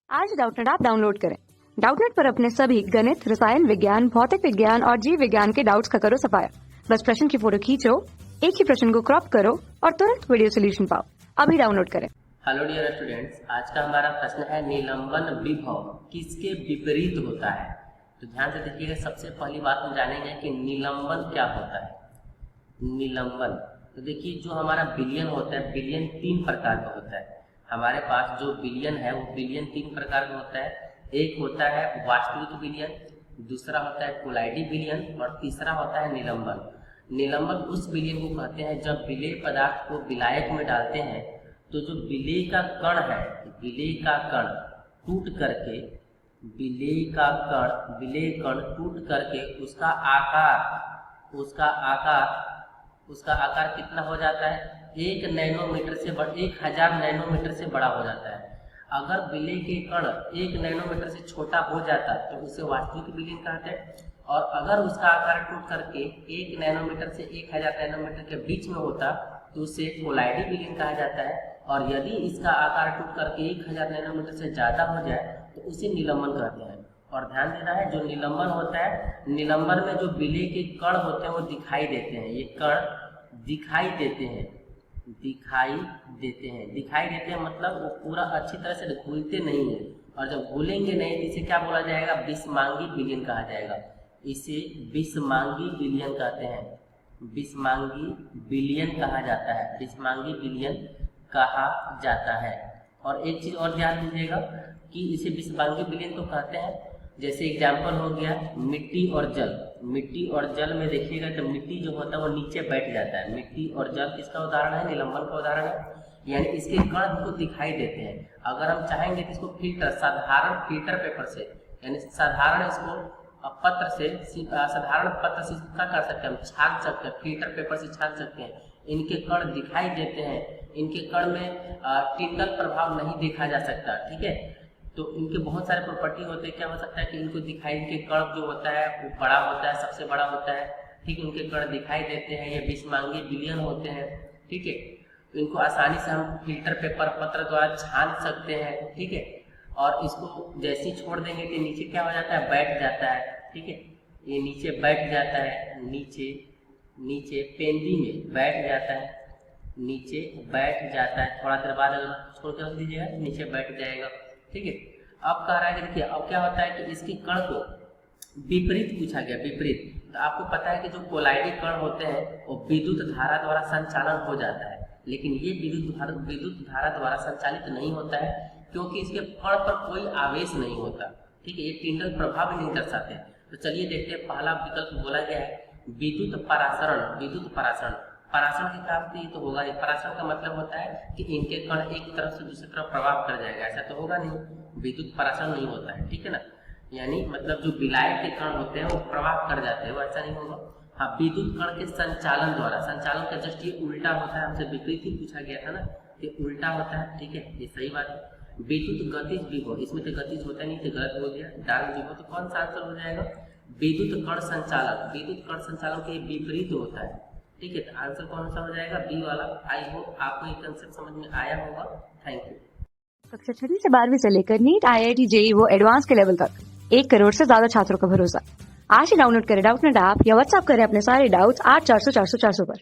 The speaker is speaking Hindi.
आज डाउटनेट ऐप डाउनलोड करें। डाउटनेट पर अपने सभी गणित, रसायन विज्ञान, भौतिक विज्ञान और जीव विज्ञान के डाउट्स का करो सफाया। बस प्रश्न की फोटो खींचो, एक ही प्रश्न को क्रॉप करो और तुरंत वीडियो सोल्यूशन पाओ। अभी डाउनलोड करें। हेलो डियर स्टूडेंट्स, आज का हमारा प्रश्न है निलंबन विभव किसके विपरीत होता है। तो ध्यान से देखिएगा, सबसे पहली बात हम जानेंगे कि निलंबन क्या होता है। निलंबन तो देखिए, जो हमारा बिलियन होता है, बिलियन 3 प्रकार का होता है। हमारे पास जो बिलियन है वो बिलियन 3 प्रकार का होता है। एक होता है वास्तविक बिलियन, दूसरा होता है कोलाइडी बिलियन और तीसरा होता है निलंबन। निलंबन उस बिलियन को कहते हैं जब विलेय पदार्थ को विलायक में डालते हैं तो जो विलेय का कण है, विलेय का कण टूट करके, विलेय कण टूट करके उसका आकार कितना हो जाता है, 1 नैनोमीटर से 1000 नैनोमीटर से बड़ा हो जाता है। अगर विलेय के कण 1 नैनोमीटर से छोटा हो जाता है तो उसे वास्तविक विलयन कहते हैं, और अगर उसका आकार टूट करके 1 नैनोमीटर से 1000 नैनोमीटर के बीच में होता तो उसे कोलाइडी विलयन कहा जाता है, और यदि इसका आकार टूट करके 1000 नैनोमीटर से ज़्यादा हो जाए तो उसे निलंबन कहते हैं। और ध्यान देना है, जो निलंबन होता है, निलंबन में जो विलेय के कण होते हैं वो दिखाई देते हैं। ये कण दिखाई देते हैं मतलब वो पूरा अच्छी तरह से घुलते नहीं है, और जब घुलेंगे नहीं तो इसे क्या बोला जाएगा, विषमांगी विलयन कहा जाएगा। इसे विषमांगी विलयन कहते हैं, विषमांगी विलयन कहा जाता है, विषमांगी विलयन कहा जाता है। और एक चीज और ध्यान दीजिएगा कि इसे विषमांगी विलयन तो कहते हैं, जैसे एग्जाम्पल हो गया मिट्टी और जल। मिट्टी और जल में देखिएगा तो मिट्टी जो होता है वो नीचे बैठ जाता है। मिट्टी और जल किसका उदाहरण है, निलंबन का उदाहरण है। यानी इसके कण हमको दिखाई देते हैं। अगर हम चाहेंगे तो इसको साधारण फिल्टर पेपर से, यानी साधारण पत्र से क्या कर सकते हैं, हम छान सकते हैं, फिल्टर पेपर से छान सकते हैं। इनके कण दिखाई देते हैं, इनके कण में टिंडल प्रभाव नहीं देखा जा सकता, ठीक है। तो इनके बहुत सारे प्रॉपर्टी होते हैं। क्या हो सकता है कि इनको दिखाई, इनके कण जो होता है वो बड़ा होता है, सबसे बड़ा होता है, ठीक है। इनके कण दिखाई देते हैं, ये विषमांगी विलयन होते हैं, ठीक है। तो इनको आसानी से हम फिल्टर पेपर पत्र द्वारा छान सकते हैं, ठीक है। और इसको जैसे ही छोड़ देंगे तो नीचे क्या हो जाता है, बैठ जाता है, ठीक है। ये नीचे बैठ जाता है, नीचे पेंदी में बैठ जाता है, नीचे बैठ जाता है। थोड़ा देर बाद अगर छोड़ कर रख दीजिएगा नीचे बैठ जाएगा, ठीक है। अब कह रहा है कि देखिए, अब क्या होता है कि इसके कण को विपरीत पूछा गया, विपरीत। तो आपको पता है कि जो कोलाइडी कण होते हैं वो विद्युत धारा द्वारा संचालन हो जाता है, लेकिन ये विद्युत धारा द्वारा संचालित नहीं होता है, क्योंकि इसके कण पर कोई आवेश नहीं होता, ठीक है। ये टिंडल प्रभाव भी नहीं दर्शाते हैं। तो चलिए देखते हैं, पहला विकल्प बोला गया है विद्युत परासरण। परासरण के काम से ये तो होगा नहीं। परासरण का मतलब होता है कि इनके कण एक तरफ से दूसरी तरफ प्रभाव कर जाएगा, ऐसा तो होगा नहीं, विद्युत परासरण नहीं होता है, ठीक है ना। यानी मतलब जो विलायक के कण होते हैं वो प्रभाव कर जाते हैं, वो ऐसा नहीं होगा। हाँ, विद्युत कण के संचालन द्वारा, संचालन का जस्ट ये उल्टा होता है, हमसे विपरीत ही पूछा गया था ना, ये उल्टा होता है, ठीक है, ये सही बात है। विद्युत गतिज विभव, इसमें तो गतिज होता नहीं, तो गलत हो गया। डार्क विभव, तो कौन सा आंसर हो जाएगा, विद्युत कण संचालन। विद्युत कण संचालन के विपरीत होता है, ठीक है। तो आंसर कौन सा हो जाएगा, बी वाला। आई होप आपको ये कंसेप्ट समझ में आया होगा। Thank you. कक्षा 6 से 12वीं से लेकर नीट, IIT, JEE वो एडवांस के लेवल तक 1 करोड़ से ज्यादा छात्रों का भरोसा। आज ही डाउनलोड करें डाउटनेट ऐप या व्हाट्सएप करें अपने सारे डाउट्स 8400 400 400 पर।